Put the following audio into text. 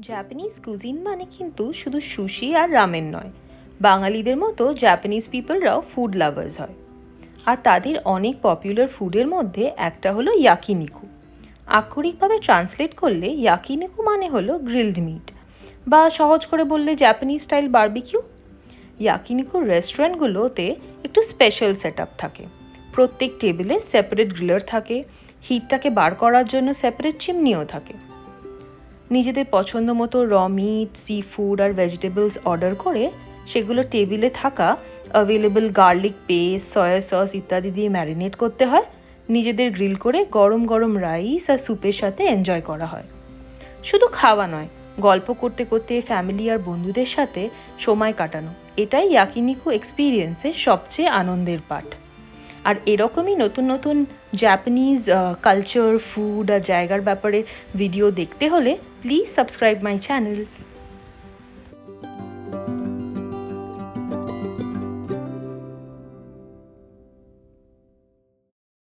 Japanese cuisine মানে কিন্তু শুধু সুশি আর রামেন নয়। বাঙালিদের মতো জাপানিজ পিপলরাও ফুড লাভার্স হয়। আর তাদের অনেক পপুলার ফুডের মধ্যে একটা হলো ইয়াকিনিকু। আক্ষরিকভাবে ট্রান্সলেট করলে ইয়াকিনিকু মানে হলো গ্রিলড মিট, বা সহজ করে বললে জাপানিজ স্টাইল বারবিকিউ। ইয়াকিনিকুর রেস্টুরেন্টগুলোতে একটু স্পেশাল সেট আপ থাকে। প্রত্যেক টেবিলে সেপারেট গ্রিলার থাকে, হিটটাকে বার করার জন্য সেপারেট চিমনিও থাকে। নিজেদের পছন্দ মতো মিট, সি ফুড আর ভেজিটেবলস অর্ডার করে সেগুলো টেবিলে থাকা available garlic paste, soya sauce ইত্যাদি দিয়ে ম্যারিনেট করতে হয়। নিজেদের গ্রিল করে গরম গরম রাইস আর স্যুপের সাথে এনজয় করা হয়। শুধু খাওয়া নয়, গল্প করতে করতে ফ্যামিলি আর বন্ধুদের সাথে সময় কাটানো, এটাই ইয়াকিনিকু এক্সপিরিয়েন্সের সবচেয়ে আনন্দের পার্ট। আর এরকমই নতুন নতুন জাপানিজ কালচার, ফুড আর জায়গার ব্যাপারে ভিডিও দেখতে হলে প্লিজ সাবস্ক্রাইব মাই চ্যানেল।